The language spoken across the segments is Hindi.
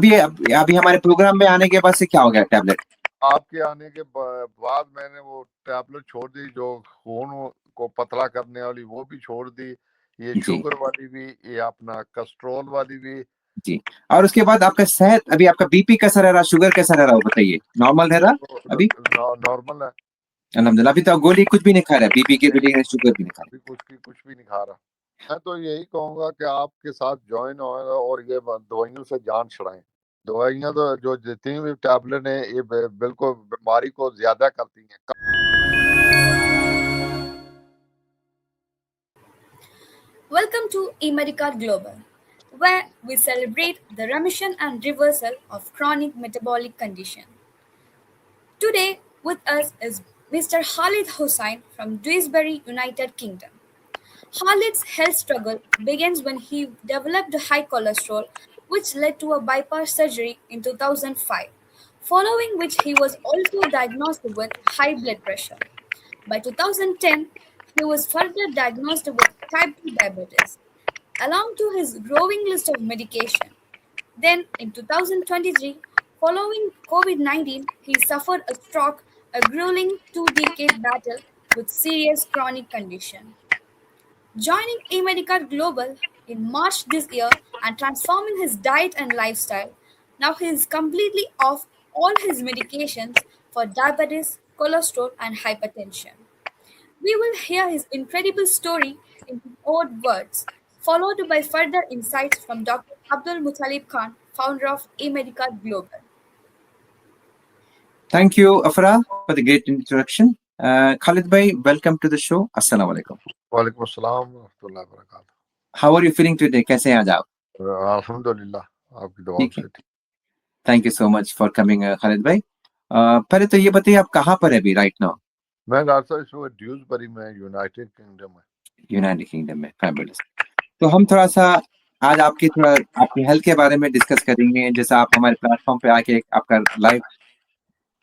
अभी हमारे प्रोग्राम में आने के बाद से क्या हो गया टैबलेट? आपके आने के बाद मैंने वो टैबलेट छोड़ दी, जो खून को पतला करने वाली वो भी छोड़ दी, ये जी शुगर वाली भी, ये अपना कोलेस्ट्रॉल वाली भी। जी। और उसके बाद आपका सेहत, अभी आपका बीपी कैसा रह रहा, शुगर कैसा रह रहा, वो बताइए। नॉर्मल रह रहा अभी? नॉर्मल है। अल्हम्दुलिल्लाह। अभी तो आप गोली कुछ भी नहीं खा रहा, बीपी की गोली, शुगर भी नहीं खा अभी कुछ भी नहीं खा रहा। मैं तो यही कहूंगा कि आपके साथ ज्वाइन हो और ये दवाइयों से जान छुड़ाएं। दवाइयां तो जो जितनी भी टैबलेट है ये बिल्कुल बीमारी को ज्यादा करती हैं। Welcome to eMedical Global, where we celebrate the remission and reversal of chronic metabolic condition. Today with us is Mr. Khalid Hossain from Dewsbury, United Kingdom. Khalid's health struggle begins when he developed high cholesterol, which led to a bypass surgery in 2005, following which he was also diagnosed with high blood pressure. By 2010, he was further diagnosed with type 2 diabetes, along to his growing list of medication. Then, in 2023, following COVID-19, he suffered a stroke, a grueling 2-decade battle with serious chronic condition. Joining eMedical Global in March this year and transforming his diet and lifestyle, now he is completely off all his medications for diabetes, cholesterol, and hypertension. We will hear his incredible story in his own words, followed by further insights from Dr. Abdul Muttalib Khan, founder of eMedical Global. Thank you, Afra, for the great introduction. Khalid bhai, welcome to the show. Assalamu alaikum. वालेकुम अस्सलाम व रहमतुल्लाहि व बरकातहू। How are you feeling today? कैसे हैं आज आप? अल्हम्दुलिल्लाह, आपकी दुआओं से ठीक। Thank you so much for coming Khalid भाई। पहले तो ये बताइए आप कहाँ पर है अभी राइट नाउ? मैं डॉक्टर साहब इस वक्त ड्यूसबरी में, यूनाइटेड किंगडम में। यूनाइटेड किंगडम में, फैबुलस। तो हम थोड़ा सा आज आपकी हेल्थ के बारे में डिस्कस करेंगे। जैसा आप हमारे प्लेटफॉर्म पे आके आपका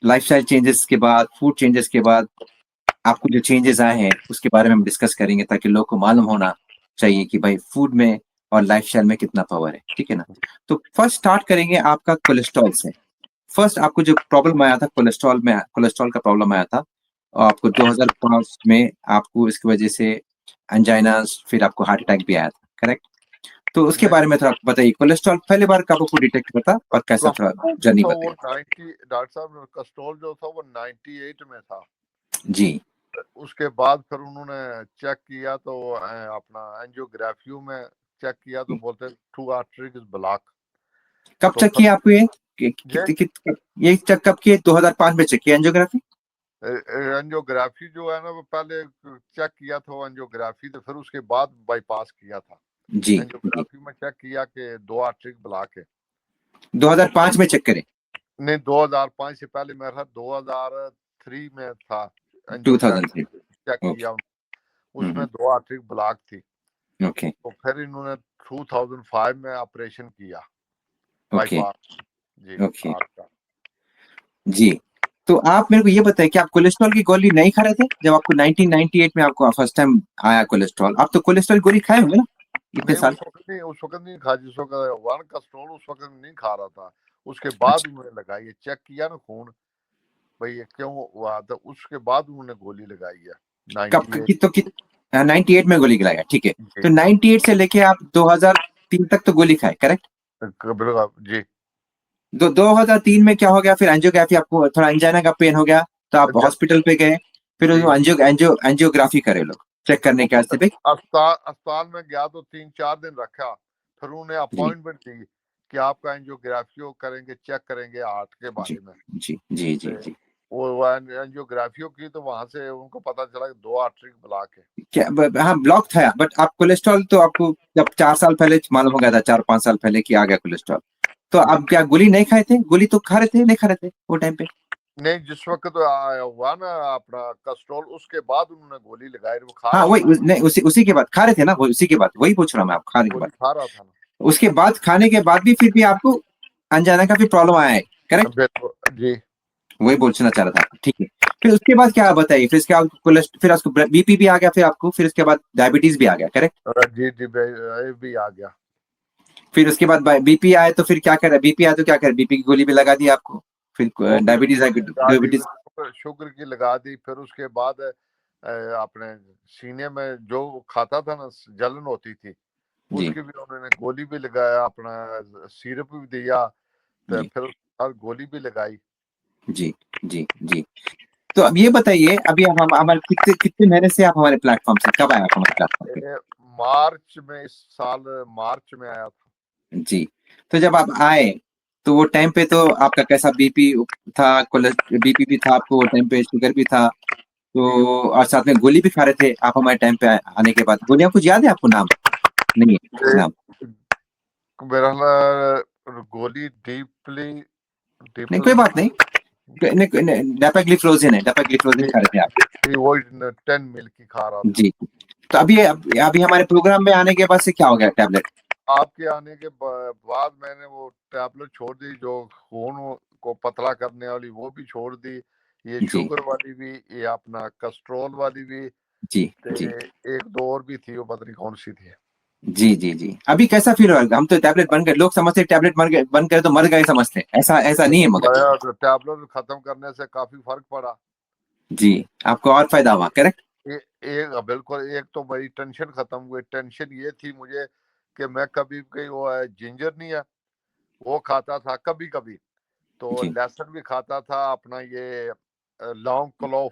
लाइफस्टाइल चेंजेस के बाद, फूड चेंजेस के बाद आपको जो चेंजेस आए हैं उसके बारे में हम डिस्कस करेंगे, ताकि लोग को मालूम होना चाहिए कि भाई फूड में और लाइफस्टाइल में कितना पावर है। ठीक है ना? तो फर्स्ट स्टार्ट करेंगे आपका कोलेस्ट्रॉल से। फर्स्ट आपको जो प्रॉब्लम आया था कोलेस्ट्रॉल का प्रॉब्लम आया था, और आपको 2005 में आपको इसकी वजह से एंजाइना, फिर आपको हार्ट अटैक भी आया था, करेक्ट? तो उसके बारे में थोड़ा बताइए, कोलेस्ट्रॉल पहले बार कब आपको डिटेक्ट हुआ था और कैसा थोड़ा जर्नी बताइए। डॉक्टर साहब कोलेस्ट्रॉल जो था वो 98 में था जी। उसके बाद फिर उन्होंने चेक किया तो अपना एंजियोग्राफी में चेक किया तो बोलते 2 आर्टरीज ब्लॉक। कब चेक किया आपको ये चेक कब किए? 2005 में चेक किया एंजियोग्राफी? एंजियोग्राफी जो है ना वो पहले चेक किया था एंजियोग्राफी, तो फिर उसके बाद बाईपास किया था। जी। एंजियोग्राफी में चेक किया कि 2 आर्टरीज ब्लॉक है। 2005 में चेक करें? नहीं, 2005 से पहले मेरा 2003 में था। 2003 चेक किया, उसमें 2 आर्टरी ब्लॉक थी। ओके। तो फिर इन्होंने 2005 में ऑपरेशन किया। ओके जी। ओके जी। तो आप मेरे को ये बताएं कि आप कोलेस्ट्रॉल की गोली नहीं खा रहे थे जब आपको 1998 में आपको फर्स्ट टाइम आया कोलेस्ट्रॉल? आप तो कोलेस्ट्रॉल गोली खाए होंगे ना इतने साल? उस वक्त नहीं खा, जिस वक्त वन कोलेस्ट्रॉल उस वक्त नहीं खा रहा था। उसके बाद उन्होंने लगाई, चेक किया ना खून भाई ये क्यों हुआ, तो उसके बाद उन्होंने गोली लगाई है। 98 में गोली लगाया, ठीक है। तो 98 से लेके आप 2003 तक तो गोली खाए, करेक्ट? जी। 2003 में क्या हो गया फिर? एंजियोग्राफी, आपको थोड़ा एंजाइना का पेन हो गया तो आप हॉस्पिटल पे गए, फिर एंजियोग्राफी करे लोग चेक करने के वास्ते। अस्पताल में गया तो 3-4 दिन रखा, फिर उन्होंने अपॉइंटमेंट दी कि आपका एंजियोग्राफी करेंगे, चेक करेंगे हार्ट के बारे में। जी जी जी जी। वो एंजियोग्राफी की तो वहां से उनको पता चला कि 2 आर्टरी ब्लॉक है। क्या? हाँ, ब्लॉक था। बट आप कोलेस्ट्रॉल तो आपको जब 4 साल पहले मालूम हो गया था, 4-5 साल पहले कि आ गया कोलेस्ट्रॉल, तो आप क्या गोली नहीं खाए थे? गोली तो खा रहे थे, नहीं खा रहे थे वो टाइम पे? नहीं, जिस वक्त तो हुआ ना अपना कोलेस्ट्रॉल, उसके बाद उन्होंने गोली लगाई। वो खा, हाँ वही, नहीं उसी के बाद खा रहे थे ना, उसी के बाद वही पूछ रहा हूँ मैं, आप खाने के बाद खा रहा था ना। उसके बाद खाने के बाद भी फिर भी आपको एंजाइना का भी प्रॉब्लम आया है, करेक्ट? जी, वही पूछना चाह रहा था। ठीक है, फिर उसके बाद क्या बताइए? फिर इसके फिर आपको बीपी भी आ गया, फिर उसके बाद डायबिटीज भी आ गया, करेक्ट? जी भी आ गया। फिर उसके बाद बीपी आए तो फिर क्या करे, बीपी आए तो क्या करे, बीपी की गोली भी लगा दी आपको, फिर डायबिटीज डायबिटीज शुगर की लगा दी, फिर उसके बाद अपने सीने में जो खाता था ना जलन होती थी, जी उसकी भी उन्होंने गोली भी लगाया, अपना सिरप भी दिया, तो जी फिर उसके बाद गोली भी लगाई। जी जी जी। तो अब ये बताइए, अभी हम हमारे कितने कितने महीने से आप हमारे प्लेटफॉर्म से, कब आए आप हमारे प्लेटफॉर्म पे? मार्च में, इस साल मार्च में आया था। जी। तो जब आप आए तो वो टाइम पे तो आपका कैसा बीपी था, बीपी भी था आपको वो टाइम पे, शुगर भी था, तो और साथ में गोली भी खा रहे थे आप हमारे टाइम पे आने के बाद? गोलियां कुछ याद है आपको, नाम नहीं है नाम? मेरा गोली डीपली नहीं कोई बात नहीं, डेपाग्लिफ्लोजिन है, डेपाग्लिफ्लोजिन खा रहे थे आप? वो 10 मिल की खा रहा था। जी। तो अभी हमारे प्रोग्राम में आने के बाद से क्या हो गया टैबलेट? आपके आने के बाद मैंने वो टैबलेट छोड़ दी, जो खून को पतला करने वाली, वो भी छोड़ दी, ये जी शुगर वाली भी, ये अपना कोलेस्ट्रॉल वाली भी, जी ते जी एक दो और भी थी, वो पता नहीं कौन सी थी। जी जी जी। अभी कैसा फील हो रहा है? हम तो टैबलेट बंद कर, लोग समझते टैबलेट बंद करे तो मर गए समझते हैं, ऐसा ऐसा नहीं है मगर। तो टैबलेट खत्म करने से काफी फर्क पड़ा। जी, आपको और फायदा हुआ, करेक्ट? बिल्कुल, एक तो मेरी टेंशन खत्म हुई। टेंशन ये थी मुझे कि मैं कभी कहीं वो जिंजर नहीं है, वो खाता था कभी कभी, तो जी लहसुन भी खाता था, अपना ये लौंग क्लोव,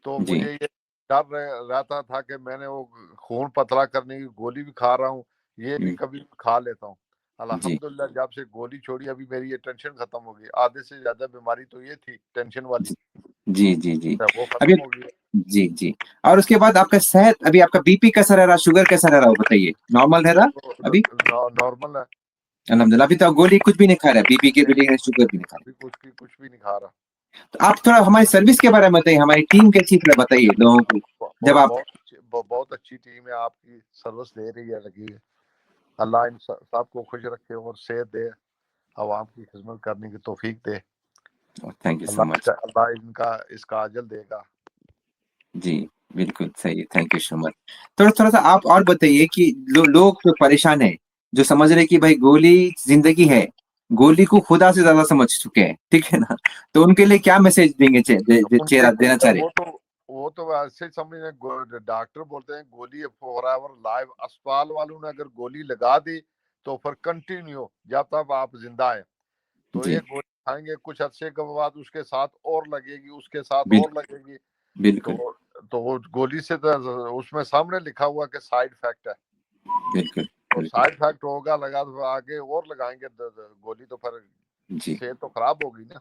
तो जी मुझे ये डर रहता था कि मैंने वो खून पतला करने की गोली भी खा रहा हूँ, ये भी कभी खा लेता हूँ। जी अल्हम्दुलिल्लाह जब से गोली छोड़ी, अभी मेरी ये टेंशन खत्म हो गई। आधे से ज्यादा बीमारी तो ये थी टेंशन वाली, जी जी जी। तो वो अभी खत्म हो गई। जी जी। और उसके बाद आपका सेहत, अभी आपका बीपी कैसा रह रहा, शुगर कैसा रह रहा, वो बताइए। नॉर्मल रह रहा अभी? नॉर्मल है, अल्हम्दुलिल्लाह। अभी तो आप गोली कुछ भी नहीं खा रहा, बीपी की गोली, शुगर भी नहीं खा अभी कुछ भी नहीं खा रहा। रहा। तो आप थोड़ा हमारी सर्विस के बारे में बताइए, हमारी टीम कैसी है बताइए लोगों को, जब आप। बहुत अच्छी टीम है आपकी, सर्विस दे रही है, लगी है। अल्लाह इन सबको खुश रखे और सेहत दे, आवाम की खिदमत करने की तौफीक दे। Thank you so much. अल्लाह इनका इसका अजल देगा। जी बिल्कुल सही है, थैंक यू सो मच। थोड़ा थोड़ा सा आप और बताइए कि लोग जो परेशान है, जो समझ रहे कि भाई गोली जिंदगी है, गोली को खुदा से ज्यादा समझ चुके हैं, ठीक है ना, तो उनके लिए क्या मैसेज देंगे, चेहरा देना चाह रहे? वो तो ऐसे समझे, डॉक्टर बोलते हैं गोली फॉर एवर लाइव। अस्पताल वालों ने अगर गोली लगा दी तो फिर कंटिन्यू जब तक आप जिंदा है, तो जी एक गोली खाएंगे, कुछ अच्छे के बाद उसके साथ और लगेगी, उसके साथ और बिल्कुल लगेगी, बिल्कुल तो वो गोली से तो उसमें सामने लिखा हुआ कि साइड इफेक्ट है, बिल्कुल तो बिल्कुल। साइड इफेक्ट होगा, लगा तो आगे और लगाएंगे गोली, तो फिर जी सेहत तो खराब होगी ना।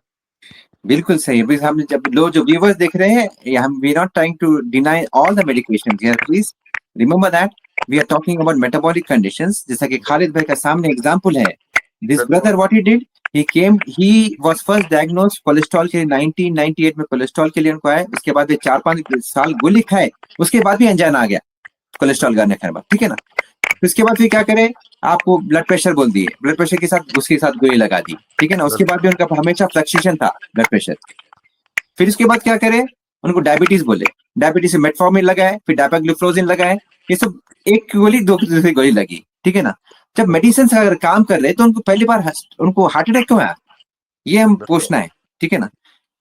बिल्कुल सही है। हम जब लोग जो व्यूवर्स देख रहे हैं, हम we not trying to deny all the medication here, please remember that we are talking about metabolic conditions. जैसा कि खालिद भाई का सामने एग्जांपल है, this brother what he did, he was first diagnosed cholesterol के लिए 1998 में, कोलेस्ट्रॉल के लिए उनको आया, उसके बाद वे 4-5 साल गोली खाए, उसके बाद भी अनजान आ गया कोलेस्ट्रॉल करने के बाद, ठीक है ना। तो इसके बाद फिर क्या करे, आपको ब्लड प्रेशर बोल दिए, ब्लड प्रेशर के साथ उसके साथ गोली लगा दी, ठीक है ना। उसके बाद भी उनका हमेशा फ्लक्चुएशन था ब्लड प्रेशर। फिर इसके बाद क्या करे, उनको डायबिटीज बोले, डायबिटीज से मेटफॉर्मिन लगाए, फिर डायपाग्लिफ्लोजिन लगाए, ये सब एक गोली दो दूसरी गोली लगी, ठीक है ना। जब मेडिसिन अगर काम कर रहे तो उनको पहली बार उनको हार्ट अटैक क्यों आया, ये हम पूछना है, ठीक है ना।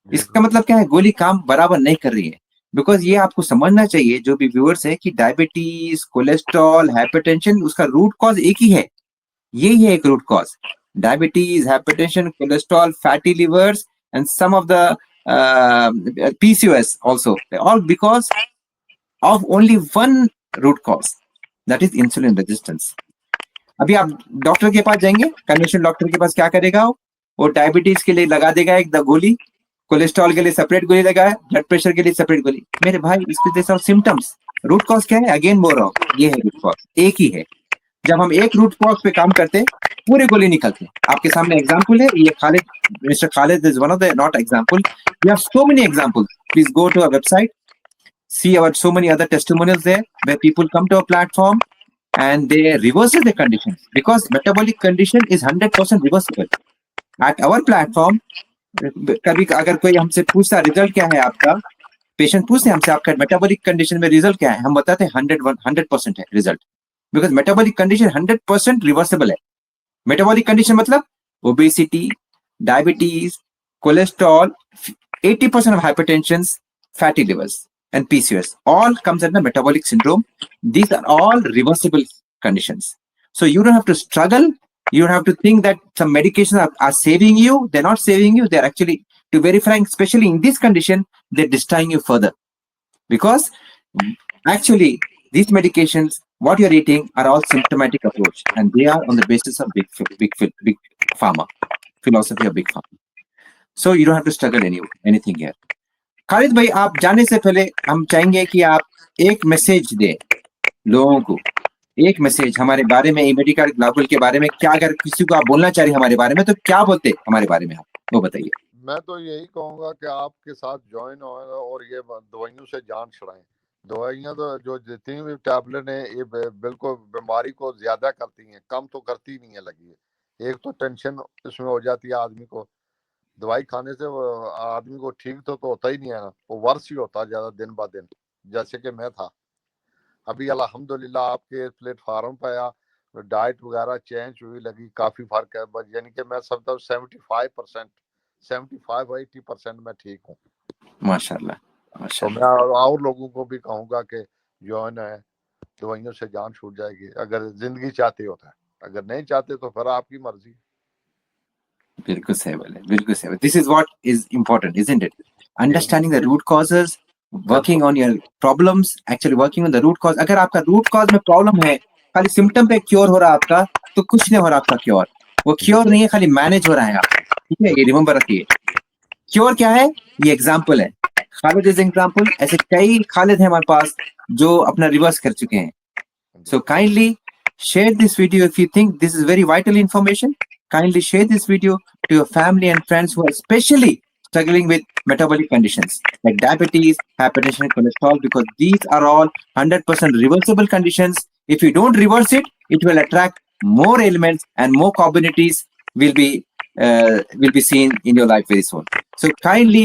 इसका मतलब क्या है, गोली काम बराबर नहीं कर रही है। बिकॉज ये आपको समझना चाहिए जो भी व्यूअर्स है कि डायबिटीज, कोलेस्ट्रॉल, हाइपरटेंशन, उसका रूट कॉज एक ही है, यही है एक root cause. Diabetes, hypertension, cholesterol, fatty livers and some of the PCOS also, all because of only one root cause, that is insulin resistance. अभी आप डॉक्टर के पास जाएंगे, कन्वेंशनल डॉक्टर के पास क्या करेगा, वो डायबिटीज के लिए लगा देगा एक गोली, कोलेस्ट्रॉल के लिए सेपरेट गोली लगाए, ब्लड प्रेशर के लिए सेपरेट गोली। मेरे भाई इसके जैसा सिम्टम्स, रूट कॉज क्या है, अगेन बोल रहा हूँ, ये है रूट कॉज, एक ही है। जब हम एक रूट कॉज पे काम करते पूरे गोली निकलते। आपके सामने एग्जांपल है, ये Khalid, mister Khalid is one of the not example, we have so many examples. Please go to our website, see our so many other testimonials there where people come to our platform and they reverses the condition, because metabolic condition is 100% reversible at our platform. कभी अगर कोई हमसे पूछता रिजल्ट क्या है आपका, पेशेंट पूछते हैं हमसे आपका मेटाबॉलिक कंडीशन में रिजल्ट क्या है, हम बताते हैं 100% है result, because metabolic condition 100% reversible है। मेटाबॉलिक कंडीशन मतलब obesity, diabetes, cholesterol, 80% of hypertension, fatty livers, and PCOS all comes under metabolic syndrome. These are all reversible conditions. So you don't have to struggle. You don't have to think that some medications are saving you. They're not saving you. They're actually, to be very frank, especially in this condition, they're destroying you further. Because actually, these medications, what you're eating, are all symptomatic approach, and they are on the basis of big pharma, philosophy of big pharma. So you don't have to struggle anything here. Khalid भाई, आप जाने से पहले हम चाहेंगे कि आप एक मैसेज दे लोगों को, एक मैसेज हमारे बारे में, इमेरिका ग्लोबल के बारे में। क्या अगर किसी को आप बोलना चाह रहे हमारे बारे में, तो क्या बोलते हमारे बारे में, आप वो बताइए। मैं तो यही कहूंगा कि आपके साथ ज्वाइन हो और ये दवाइयों से जान छुड़ाएं। दवाइयां तो जो जितनी भी टैबलेट है ये बिल्कुल बीमारी को ज्यादा करती हैं, कम तो करती नहीं है। लगी है एक तो टेंशन इसमें हो जाती है आदमी को, दवाई खाने से आदमी को ठीक तो होता ही नहीं है ना, वो वर्ष ही होता ज्यादा दिन ब दिन। जैसे कि मैं था, अभी अल्हम्दुलिल्लाह आपके प्लेटफार्म पे आया, डाइट वगैरह चेंज हुई, लगी काफी फर्क है। बस यानी कि मैं समझता हूँ 75% मैं ठीक हूँ माशाल्लाह तो माशाल्लाह। मैं और लोगों को भी कहूंगा कि जॉइन है, दवाइयों से जान छूट जाएगी अगर जिंदगी चाहते होता है, अगर नहीं चाहते तो फिर आपकी मर्जी। बिल्कुल सही बोले, बिल्कुल सही बोले। This is what is important, isn't it? Understanding the root causes, working on your problems, actually working on the root cause. अगर आपका रूट कॉज में प्रॉब्लम है, खाली सिम्टम पे क्योर हो रहा है आपका, तो कुछ नहीं हो रहा आपका क्योर। वो क्योर नहीं है, खाली मैनेज हो रहा है आपका। ठीक है, ये रिमेंबर रखिए। क्योर क्या है? ये एग्जाम्पल है। Khalid is example. ऐसे कई खालिद हैं हमारे पास जो अपना रिवर्स कर चुके हैं। So kindly share this video if you think this is very vital information. Kindly share this video to your family and friends who are especially struggling with metabolic conditions like diabetes, hypertension, and cholesterol, because these are all 100% reversible conditions. If you don't reverse it, it will attract more ailments and more comorbidities will be seen in your life very soon. So kindly,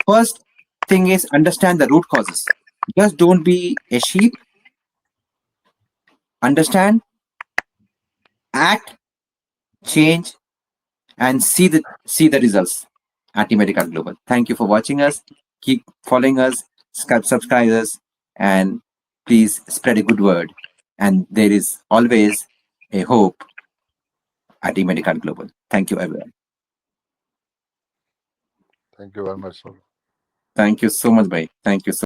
first thing is understand the root causes. Just don't be a sheep. Understand, act, change, and see the results at Medical Global. Thank you for watching us. Keep following us, subscribe us, and please spread a good word. And there is always a hope at Medical Global. Thank you, everyone. Thank you very much, sir. Thank you so much, bhai. Thank you so